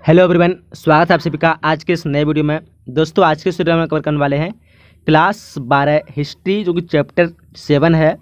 Hello everyone, स्वागत है आप सभी का आज के इस नए वीडियो में। दोस्तों, आज के इस वीडियो में कवर करने वाले हैं क्लास 12 हिस्ट्री, जो कि चैप्टर 7 है।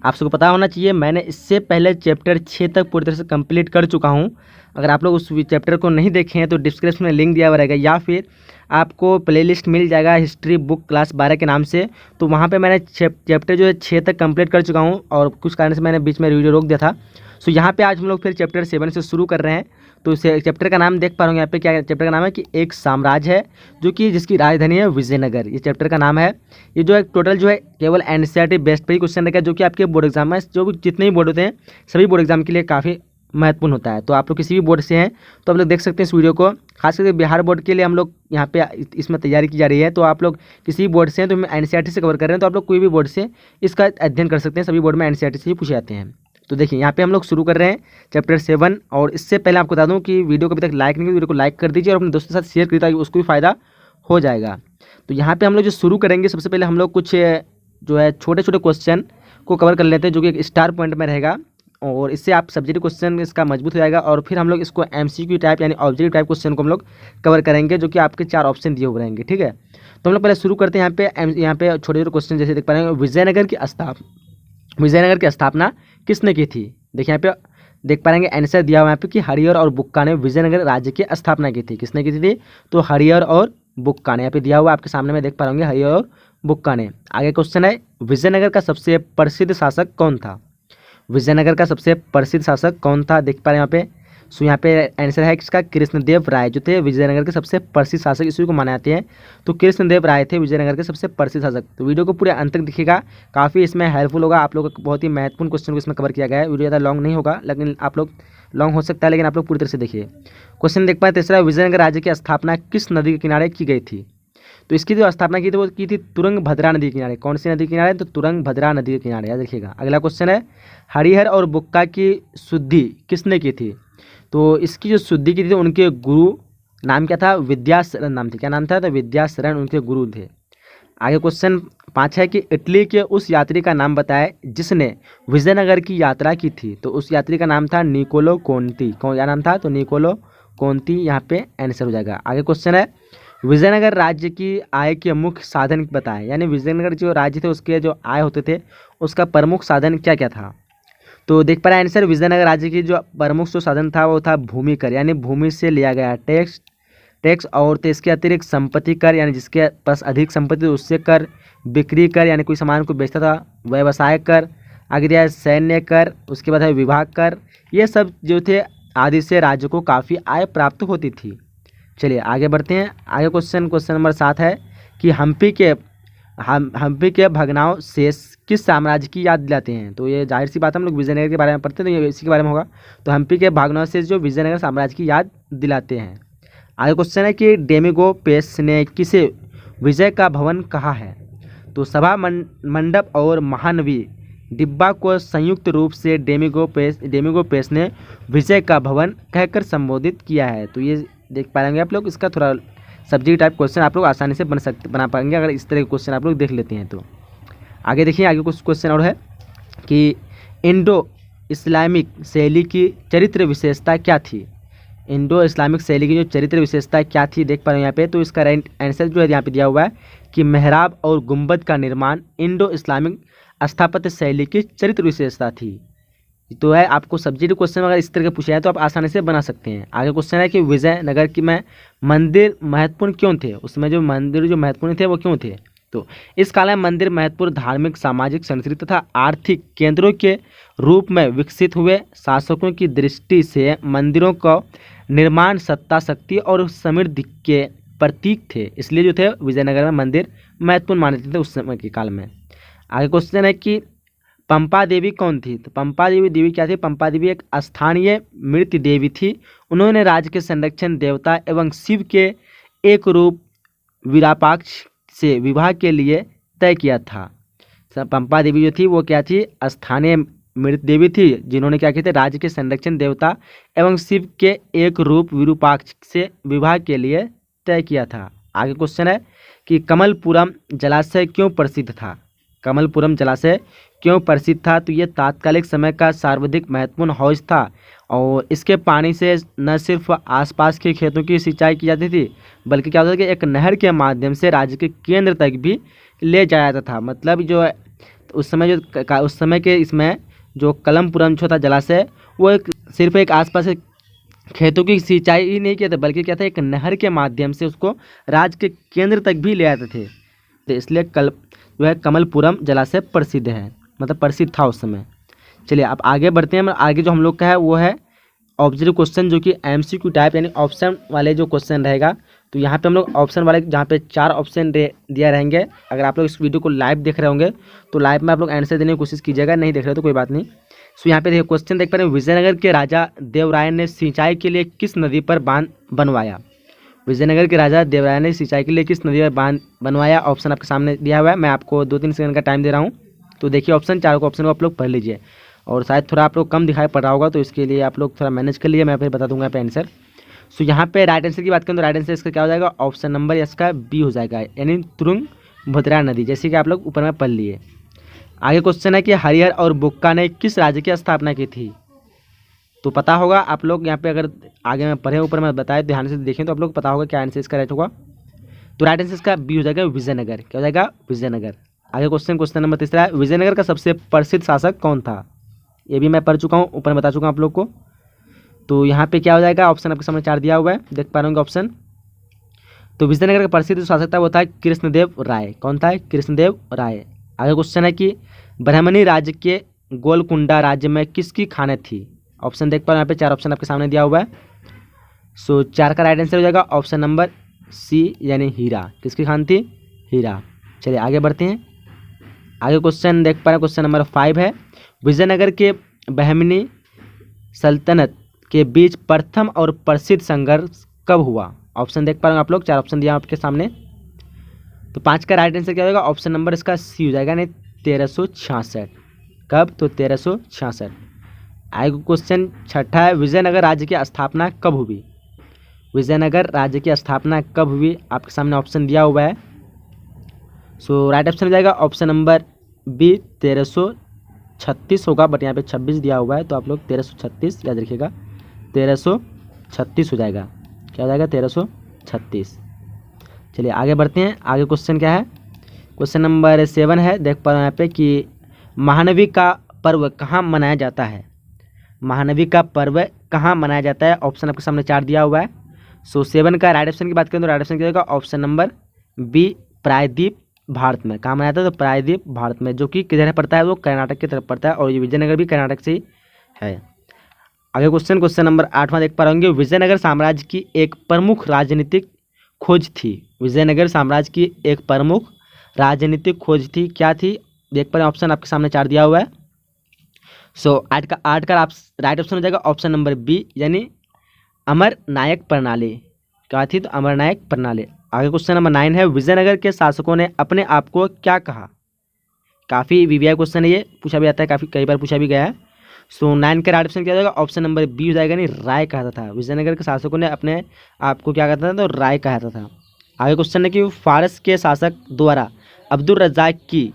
आप सबको पता होना चाहिए, मैंने इससे पहले चैप्टर 6 तक पूरी तरह से कंप्लीट कर चुका हूं। अगर आप लोग उस चैप्टर को नहीं देखे हैं तो डिस्क्रिप्शन में लिंक दिया हुआ रहेगा, या फिर आपको प्लेलिस्ट मिल जाएगा हिस्ट्री बुक क्लास 12 के नाम से। तो वहाँ पर मैंने चैप्टर जो है 6 तक कंप्लीट कर चुका हूँ, और कुछ कारण से मैंने बीच में वीडियो रोक दिया था। सो यहाँ पे आज हम लोग फिर चैप्टर 7 से शुरू कर रहे हैं। तो इस चैप्टर का नाम देख पा रहे होंगे यहाँ पे, क्या चैप्टर का नाम है कि एक साम्राज्य है जो कि जिसकी राजधानी है विजयनगर। ये चैप्टर का नाम है। ये जो है टोटल जो है केवल एनसीईआरटी बेस्ड पे ही क्वेश्चन रहेगा, जो कि आपके बोर्ड एग्जाम में जो जितने भी बोर्ड होते हैं सभी बोर्ड एग्जाम के लिए काफ़ी महत्वपूर्ण होता है। तो आप लोग किसी भी बोर्ड से हैं तो आप लोग देख सकते हैं इस वीडियो को। खास करके बिहार बोर्ड के लिए हम लोग यहाँ पे इसमें तैयारी की जा रही है। तो आप लोग किसी भी बोर्ड से हैं तो हम एनसीईआरटी से कवर कर रहे हैं, तो आप लोग कोई भी बोर्ड से इसका अध्ययन कर सकते हैं। सभी बोर्ड में एनसीईआरटी से ही पूछे जाते हैं। तो देखिए यहाँ पे हम लोग शुरू कर रहे हैं चैप्टर 7। और इससे पहले आपको बता दूं कि वीडियो को अभी तक लाइक नहीं किया, वीडियो को लाइक कर दीजिए और अपने दोस्तों के साथ शेयर करिए ताकि उसको भी फ़ायदा हो जाएगा। तो यहाँ पे हम लोग जो शुरू करेंगे, सबसे पहले हम लोग कुछ जो है छोटे छोटे क्वेश्चन को कवर कर लेते हैं, जो कि एक स्टार पॉइंट में रहेगा, और इससे आप सब्जेक्ट क्वेश्चन इसका मजबूत हो जाएगा। और फिर हम लोग इसको एमसीक्यू टाइप यानी ऑब्जेक्टिव टाइप क्वेश्चन को हम लोग कवर करेंगे, जो कि आपके 4 ऑप्शन दिए हुए रहेंगे। ठीक है, तो हम लोग पहले शुरू करते हैं। यहाँ पे छोटे छोटे क्वेश्चन जैसे देख पा रहे हैं, विजयनगर की स्थापना किसने की थी। देखिए यहाँ पे देख पाएंगे आंसर दिया हुआ यहाँ पे कि हरिहर और बुक्का ने विजयनगर राज्य की स्थापना की थी। किसने की थी? तो हरिहर और बुक्का ने, यहाँ पे दिया हुआ आपके सामने में देख पा रहे होंगे, हरिहर और बुक्का ने। आगे क्वेश्चन है, विजयनगर का सबसे प्रसिद्ध शासक कौन था? विजयनगर का सबसे प्रसिद्ध शासक कौन था? देख पा रहे हैं यहाँ पे। सो यहाँ पे आंसर है किसका? कृष्णदेव राय जो थे विजयनगर के सबसे प्रसिद्ध शासक, इसी को माने जाते हैं। तो कृष्णदेव राय थे विजयनगर के सबसे प्रसिद्ध शासक। तो वीडियो को पूरे अंत तक दिखेगा, काफ़ी इसमें हेल्पफुल होगा। आप लोगों को बहुत ही महत्वपूर्ण क्वेश्चन को इसमें कवर किया गया है। वीडियो ज़्यादा लॉन्ग नहीं होगा, लेकिन आप लोग लॉन्ग हो सकता है, लेकिन आप लोग पूरी तरह से देखिए। क्वेश्चन देख पाए तीसरा, विजयनगर राज्य की स्थापना किस नदी के किनारे की गई थी? तो इसकी जो स्थापना की थी वो की थी तुरंगभद्रा नदी के किनारे। कौन सी नदी के किनारे? तो तुरंगभद्रा नदी के किनारे, याद रखिएगा। अगला क्वेश्चन है, हरिहर और बुक्का की शुद्धि किसने की थी? तो इसकी जो शुद्धि की थी उनके गुरु नाम क्या था? विद्याशरण नाम थे। क्या नाम था? तो विद्याशरण उनके गुरु थे। आगे क्वेश्चन 5 है कि इटली के उस यात्री का नाम बताए जिसने विजयनगर की यात्रा की थी। तो उस यात्री का नाम था निकोलो कोंती। कौन, क्या नाम था? तो निकोलो कोंती यहाँ पे आंसर हो जाएगा। आगे क्वेश्चन है, विजयनगर राज्य की आय के मुख्य साधन बताएं। यानी विजयनगर जो राज्य थे उसके जो आय होते थे उसका प्रमुख साधन क्या क्या था? तो देख पा रहे हैं आंसर, विजयनगर राज्य की जो प्रमुख जो साधन था वो था भूमि कर, यानी भूमि से लिया गया टैक्स। और तो इसके अतिरिक्त संपत्ति कर, यानी जिसके पास अधिक संपत्ति उससे कर, बिक्री कर यानी कोई सामान को बेचता था, व्यवसाय कर, आगे दिया है सैन्य कर, उसके बाद है विभाग कर। ये सब जो थे आदि से राज्य को काफ़ी आय प्राप्त होती थी। चलिए आगे बढ़ते हैं। आगे क्वेश्चन नंबर 7 है कि हम्पी के भग्नावशेष किस साम्राज्य की याद दिलाते हैं? तो ये जाहिर सी बात हम लोग विजयनगर के बारे में पढ़ते हैं, तो ये इसी के बारे में होगा। तो हम्पी के भग्नावशेष जो विजयनगर साम्राज्य की याद दिलाते हैं। आगे क्वेश्चन है कि डेमिगो पेस ने किसे विजय का भवन कहा है? तो सभा मंडप और महानवी डिब्बा को संयुक्त रूप से डेमिगो पेस ने विजय का भवन कहकर संबोधित किया है। तो ये देख पाएंगे आप लोग, इसका थोड़ा सब्जेक्ट टाइप क्वेश्चन आप लोग आसानी से बना पाएंगे अगर इस तरह के क्वेश्चन आप लोग देख लेते हैं। तो आगे देखिए, आगे कुछ क्वेश्चन और है कि इंडो इस्लामिक शैली की चरित्र विशेषता क्या थी? इंडो इस्लामिक शैली की जो चरित्र विशेषता क्या थी देख पा रहे हैं यहाँ पे। तो इसका आंसर जो है यहाँ पे दिया हुआ है कि मेहराब और गुंबद का निर्माण इंडो इस्लामिक स्थापत्य शैली की चरित्र विशेषता थी। तो है आपको सब्जेक्ट क्वेश्चन अगर इस तरह के पूछे हैं तो आप आसानी से बना सकते हैं। आगे क्वेश्चन है कि विजयनगर की में मंदिर महत्वपूर्ण क्यों थे? उसमें जो मंदिर जो महत्वपूर्ण थे वो क्यों थे? तो इस काल में मंदिर महत्वपूर्ण धार्मिक, सामाजिक, सांस्कृतिक तथा आर्थिक केंद्रों के रूप में विकसित हुए। शासकों की दृष्टि से मंदिरों का निर्माण सत्ता, शक्ति और समृद्धि के प्रतीक थे, इसलिए जो थे विजयनगर में मंदिर महत्वपूर्ण माने जाते थे उस समय के काल में। आगे क्वेश्चन है कि पंपा देवी कौन थी? तो पंपा देवी क्या थी? पंपा देवी एक स्थानीय मृत देवी थी। उन्होंने राज्य के संरक्षण देवता एवं शिव के एक रूप विरापाक्ष से विवाह के लिए तय किया था। पंपा देवी जो थी वो क्या थी? स्थानीय मृत देवी थी, जिन्होंने क्या किया था? राज्य के संरक्षण देवता एवं शिव के एक रूप विरूपाक्ष से विवाह के लिए तय किया था। आगे क्वेश्चन है कि कमलपुरम जलाशय क्यों प्रसिद्ध था? कमलपुरम जलाशय क्यों प्रसिद्ध था? तो ये तात्कालिक समय का सर्वाधिक महत्वपूर्ण हौज था और इसके पानी से न सिर्फ आसपास के खेतों की सिंचाई की जाती थी, बल्कि क्या होता था कि एक नहर के माध्यम से राज्य के केंद्र तक भी ले जाया जाता था। मतलब जो है उस समय के इसमें जो कलमपुरम जो था जलाशय, वो सिर्फ एक आसपास के खेतों की सिंचाई ही नहीं किया था, बल्कि क्या था, एक नहर के माध्यम से उसको राज्य के केंद्र तक भी ले आते थे। तो इसलिए जो है कमलपुरम जलाशय प्रसिद्ध है, मतलब प्रसिद्ध था उस समय। चलिए अब आगे बढ़ते हैं। आगे जो हम लोग का है वो है ऑब्जेक्टिव क्वेश्चन, जो कि MCQ टाइप यानी ऑप्शन वाले जो क्वेश्चन रहेगा। तो यहाँ पे हम लोग ऑप्शन वाले जहाँ पे 4 ऑप्शन दिया रहेंगे। अगर आप लोग इस वीडियो को लाइव देख रहे होंगे तो लाइव में आप लोग आंसर देने की कोशिश कीजिएगा, नहीं देख रहे तो कोई बात नहीं। सो यहाँ पे देखिए क्वेश्चन देख पा रहे हैं, विजयनगर के राजा देवराय ने सिंचाई के लिए किस नदी पर बांध बनवाया? विजयनगर के राजा देवराय ने सिंचाई के लिए किस नदी पर बांध बनवाया? ऑप्शन आपके सामने दिया हुआ है। मैं आपको 2-3 सेकंड का टाइम दे रहा हूँ, तो देखिए ऑप्शन 4 को, ऑप्शन को आप लोग पढ़ लीजिए। और शायद थोड़ा आप लोग कम दिखाई पड़ रहा होगा, तो इसके लिए आप लोग थोड़ा मैनेज कर लीजिए, मैं फिर बता दूंगा यहाँ पे आंसर। सो यहाँ पे राइट आंसर की बात करें तो राइट आंसर इसका क्या हो जाएगा? ऑप्शन नंबर इसका बी हो जाएगा, यानी तुंगभद्रा नदी, जैसे कि आप लोग ऊपर में पढ़ लिए। आगे क्वेश्चन है कि हरिहर और बुक्का ने किस राज्य की स्थापना की थी? तो पता होगा आप लोग यहाँ पे, अगर आगे में पढ़े ऊपर में बताए ध्यान से देखें तो आप लोग पता होगा क्या आंसर इसका राइट होगा। तो राइट आंसर इसका बी हो जाएगा, विजयनगर। क्या हो जाएगा? विजयनगर। आगे क्वेश्चन नंबर तीसरा है, विजयनगर का सबसे प्रसिद्ध शासक कौन था? ये भी मैं पढ़ चुका हूँ, ऊपर में बता चुका हूँ आप लोग को। तो यहाँ पे क्या हो जाएगा? ऑप्शन आपके सामने 4 दिया हुआ है, देख पा रहे होंगे ऑप्शन। तो विजयनगर का प्रसिद्ध शासक था वो था कृष्णदेव राय। कौन था? कृष्णदेव राय। आगे क्वेश्चन है कि ब्राह्मणी राज्य के गोलकुंडा राज्य में किसकी खानें थी? ऑप्शन देख पा रहे हैं, यहाँ पे 4 ऑप्शन आपके सामने दिया हुआ है। सो 4 का राइट आंसर हो जाएगा ऑप्शन नंबर सी, यानी हीरा। किसकी खान थी? हीरा। चलिए आगे बढ़ते हैं। आगे क्वेश्चन देख पा रहे हैं, क्वेश्चन नंबर 5 है, विजयनगर के बहमनी सल्तनत के बीच प्रथम और प्रसिद्ध संघर्ष कब हुआ? ऑप्शन देख पा रहे हैं आप लोग, 4 ऑप्शन दिया आपके सामने। तो 5 का राइट आंसर क्या होगा? ऑप्शन नंबर इसका सी हो जाएगा, यानी 1366। कब? तो 1366। आगे क्वेश्चन छठा है, विजयनगर राज्य की स्थापना कब हुई? विजयनगर राज्य की स्थापना कब हुई? आपके सामने ऑप्शन दिया हुआ है। सो राइट ऑप्शन हो जाएगा ऑप्शन नंबर बी, 1336 होगा, बट यहाँ पे 26 दिया हुआ है, तो आप लोग 1336 याद रखिएगा, 1336 हो जाएगा। क्या हो जाएगा? 1336। चलिए आगे बढ़ते हैं। आगे क्वेश्चन क्या है? क्वेश्चन नंबर 7 है, देख पा रहे हैं यहाँ पे कि महानवी का पर्व कहाँ मनाया जाता है? महानवी का पर्व कहाँ मनाया जाता है? ऑप्शन आपके सामने 4 दिया हुआ है। सो 7 का राइट ऑप्शन की बात करें तो राइट ऑप्शन क्या होगा? ऑप्शन नंबर बी, प्रायद्वीप भारत में। कहाँ मनाया जाता है? तो प्रायद्वीप भारत में, जो कि किधर पड़ता है? वो कर्नाटक की तरफ पड़ता है, और ये विजयनगर भी कर्नाटक से ही है। आगे क्वेश्चन नंबर 8वां देख पा रहे होंगे, विजयनगर साम्राज्य की एक प्रमुख राजनीतिक खोज थी। विजयनगर साम्राज्य की एक प्रमुख राजनीतिक खोज थी, क्या थी? देख पा रहे हैं ऑप्शन आपके सामने 4 दिया हुआ है। सो 8 का राइट ऑप्शन हो जाएगा ऑप्शन नंबर बी, यानी अमर नायक प्रणाली। क्या थी? तो अमर नायक प्रणाली। आगे क्वेश्चन नंबर 9 है, विजयनगर के शासकों ने अपने आप को क्या कहा? काफ़ी VVI क्वेश्चन है, ये पूछा भी आता है, काफ़ी कई बार पूछा भी गया है। सो 9 का राइट ऑप्शन क्या हो जाएगा? ऑप्शन नंबर बी हो जाएगा, यानी राय कहता था। विजयनगर के शासकों ने अपने आप को क्या कहता था? तो राय कहता था। आगे क्वेश्चन है कि फारस के शासक द्वारा अब्दुल रज्जाक की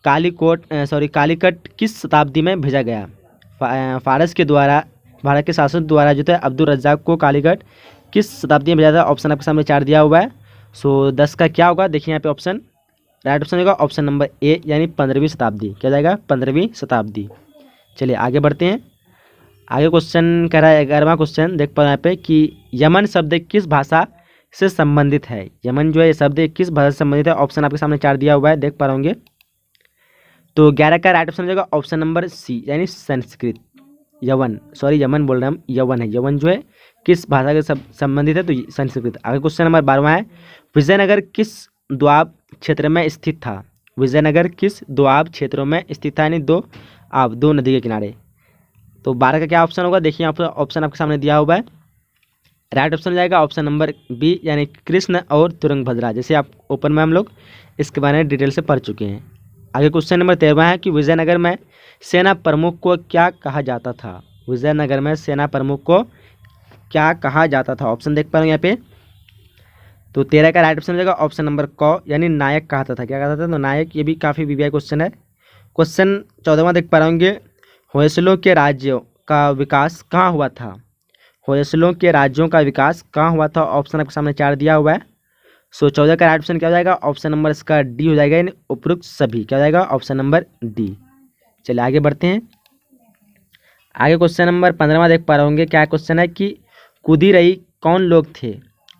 कालीकट किस शताब्दी में भेजा गया? फारस के शासक द्वारा जो था अब्दुल रज्जाक को कालीकट किस शताब्दी में भेजा था? ऑप्शन आपके सामने 4 दिया हुआ है। सो 10 का क्या होगा? देखिए यहाँ पे ऑप्शन, राइट ऑप्शन होगा ऑप्शन नंबर ए, यानी 15वीं शताब्दी। क्या जाएगा? 15वीं शताब्दी। चलिए आगे बढ़ते हैं। आगे क्वेश्चन कह रहा है 11वां क्वेश्चन, देख पा रहे हैं यहाँ पे कि यमन शब्द किस भाषा से संबंधित है? यमन जो है ये शब्द किस भाषा से संबंधित है? ऑप्शन आपके सामने 4 दिया हुआ है, देख पा रहे होंगे। तो 11 का राइट ऑप्शन हो जाएगा ऑप्शन नंबर सी, यानी संस्कृत। यमन बोल रहे हैं हम, यवन है। यवन जो है किस भाषा के संबंधित है? तो संस्कृत। आगे क्वेश्चन नंबर 12वां है, विजयनगर किस दोआब क्षेत्र में स्थित था? विजयनगर किस दोआब क्षेत्रों में स्थित था, यानी दो नदी के किनारे। तो 12 का क्या ऑप्शन होगा? देखिए यहाँ पर ऑप्शन आपके सामने दिया हुआ है। राइट ऑप्शन हो जाएगा ऑप्शन नंबर बी, यानी कृष्ण और तुंगभद्रा, जैसे आप ओपन में हम लोग इसके बारे में डिटेल से पढ़ चुके हैं। आगे क्वेश्चन नंबर 13वां है कि विजयनगर में सेना प्रमुख को क्या कहा जाता था? विजयनगर में सेना प्रमुख को क्या कहा जाता था? ऑप्शन देख पा रहे हैं यहाँ पे। तो 13 का राइट ऑप्शन हो जाएगा ऑप्शन नंबर क, यानी नायक कहता था। क्या कहता था? तो नायक। ये भी काफ़ी VVI क्वेश्चन है। क्वेश्चन 14वां देख पा रहे होंगे, होयसलों के राज्यों का विकास कहाँ हुआ था? होयसलों के राज्यों का विकास कहाँ हुआ था? ऑप्शन आपके सामने 4 दिया हुआ है। सो 14 का राइट ऑप्शन क्या हो जाएगा? ऑप्शन नंबर इसका डी हो जाएगा, यानी उपरोक्त सभी। क्या हो जाएगा? Option number D. चलिए आगे बढ़ते हैं। आगे क्वेश्चन नंबर 15वां देख पा रहे होंगे। क्या क्वेश्चन है कि कुदीरई कौन लोग थे?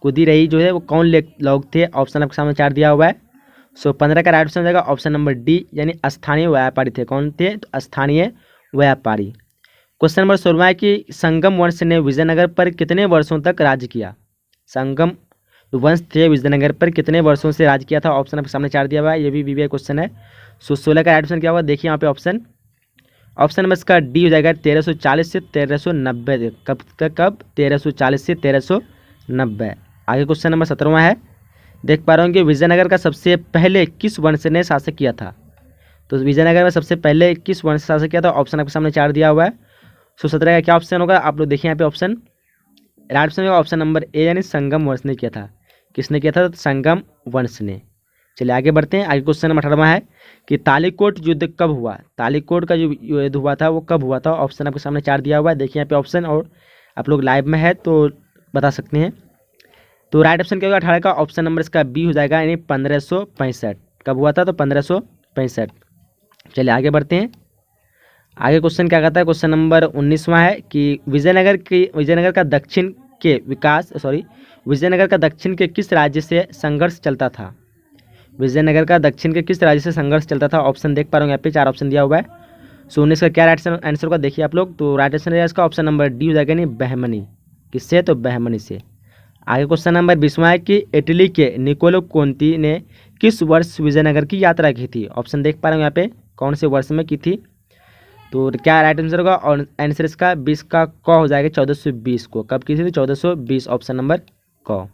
कुदीरई जो है वो कौन लोग थे? ऑप्शन आपके सामने 4 दिया हुआ है। सो 15 का राइट ऑप्शन हो जाएगा ऑप्शन नंबर डी, यानी स्थानीय व्यापारी थे। कौन थे? तो स्थानीय व्यापारी। क्वेश्चन नंबर 16 है कि संगम वंश ने विजयनगर पर कितने वर्षों तक राज्य किया? संगम वंश थे विजयनगर पर कितने वर्षों से राज किया था? ऑप्शन आपके सामने 4 दिया हुआ है। ये भी बीबीए क्वेश्चन है। सो 16 का राइट ऑप्शन क्या हुआ? देखिए यहाँ पे ऑप्शन नंबर इसका डी हो जाएगा 1340 से 1390। कब 1340 से 1390। आगे क्वेश्चन नंबर 17वां है। देख पा रहे होंगे विजयनगर का सबसे पहले किस वंश ने शासक किया था? तो विजयनगर में सबसे पहले किस वंश शासक किया था? ऑप्शन आपके सामने 4 दिया हुआ है। सो 17 का क्या ऑप्शन होगा? आप लोग देखिए यहाँ पे ऑप्शन राइट ऑप्शन होगा ऑप्शन नंबर ए, यानी संगम वंश ने किया था। किसने किया था? तो संगम वंश ने। चलिए आगे बढ़ते हैं। आगे क्वेश्चन नंबर 18वां है कि तालीकोट युद्ध कब हुआ? तालीकोट का जो युद्ध हुआ था वो कब हुआ था? ऑप्शन आपके सामने 4 दिया हुआ है। देखिए यहाँ पे ऑप्शन, और आप लोग लाइव में है तो बता सकते हैं। तो राइट ऑप्शन क्या होगा? 18 का ऑप्शन नंबर इसका बी हो जाएगा, यानी 1565। कब हुआ था? तो 1565। चलिए आगे बढ़ते हैं। आगे क्वेश्चन क्या कहता है? क्वेश्चन नंबर 19वां है कि विजयनगर का दक्षिण के किस राज्य से संघर्ष चलता था? विजयनगर का दक्षिण के किस राज्य से संघर्ष चलता था? ऑप्शन देख पा रहे होंगे यहाँ पे 4 ऑप्शन दिया हुआ है। सो 19 का क्या राइट आंसर होगा? देखिए आप लोग, तो राइट आंसर है इसका ऑप्शन नंबर डी हो जाएगा, नहीं बहमनी। किससे? तो बहमनी से। आगे क्वेश्चन नंबर 20वां है कि इटली के निकोलो कोंती ने किस वर्ष विजयनगर की यात्रा की थी? ऑप्शन देख पा रहे हैं यहाँ पे कौन से वर्ष में की थी? तो क्या राइट आंसर होगा? और आंसर इसका 20 का क हो जाएगा 1420 को। कब की थी? 1420, ऑप्शन नंबर क।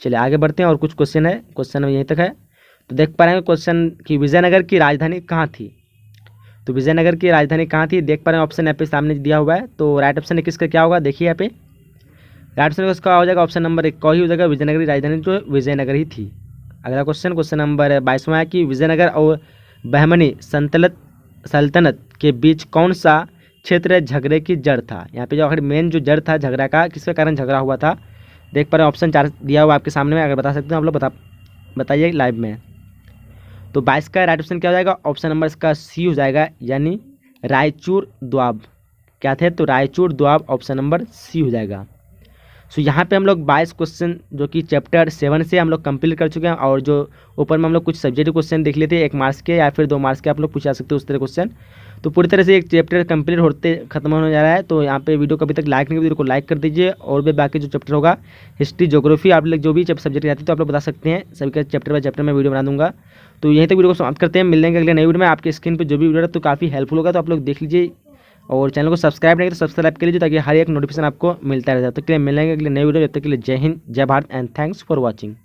चलिए आगे बढ़ते हैं। और कुछ क्वेश्चन है, क्वेश्चन यहीं तक है। तो देख पा रहे हैं क्वेश्चन कि विजयनगर की राजधानी कहाँ थी? तो विजयनगर की राजधानी कहाँ थी? देख पा रहे हैं ऑप्शन यहाँ पे सामने दिया हुआ है। तो राइट ऑप्शन किसका क्या होगा? देखिए यहाँ पे राइट ऑप्शन उसका हो जाएगा ऑप्शन नंबर 1 ही हो जाएगा। विजयनगर की राजधानी जो विजयनगर ही थी। अगला क्वेश्चन नंबर 22वां है कि विजयनगर और बहमनी सल्तनत के बीच कौन सा क्षेत्र झगड़े की जड़ था? यहाँ पे जो आखिर मेन जो जड़ था झगड़ा का, किसके कारण झगड़ा हुआ था? देख पा रहे हैं ऑप्शन 4 दिया हुआ आपके सामने में। अगर बता सकते हैं आप लोग बताइए लाइव में। तो 22 का राइट ऑप्शन क्या हो जाएगा? ऑप्शन नंबर इसका सी हो जाएगा, यानी रायचूर द्वाब। क्या थे? तो रायचूर द्वाब, ऑप्शन नंबर सी हो जाएगा। सो यहाँ पे हम लोग 22 क्वेश्चन जो कि चैप्टर 7 से हम लोग कंप्लीट कर चुके हैं। और जो ऊपर में हम लोग कुछ सब्जेक्ट क्वेश्चन देख लेते हैं, 1 मार्क्स के या फिर 2 मार्क्स के आप लोग पूछा सकते हो उस तरह क्वेश्चन। तो पूरी तरह से एक चैप्टर कंप्लीट होते खत्म होने जा रहा है। तो यहाँ पे वीडियो को अभी तक लाइक नहीं, वीडियो को लाइक कर दीजिए। और भी बाकी जो चैप्टर होगा, हिस्ट्री, ज्योग्राफी, आप लोग जो भी सब्जेक्ट रहते हैं तो आप लोग बता सकते हैं। सभी का चैप्टर बाय चैप्टर में वीडियो बना दूंगा। तो यहीं तक वीडियो को समाप्त करते हैं। मिलेंगे अगले नई वीडियो में। आपके स्क्रीन पर जो भी वीडियो है तो काफ़ी हेल्पफुल होगा, तो आप लोग देख लीजिए। और चैनल को सब्सक्राइब नहीं तो सब्सक्राइब कर लीजिए, ताकि हर एक नोटिफिकेशन आपको मिलता रहता है। तो के लिए मिलेंगे अगले नई वीडियो। जब तक के लिए जय हिंद, जय Bharat and thanks for watching.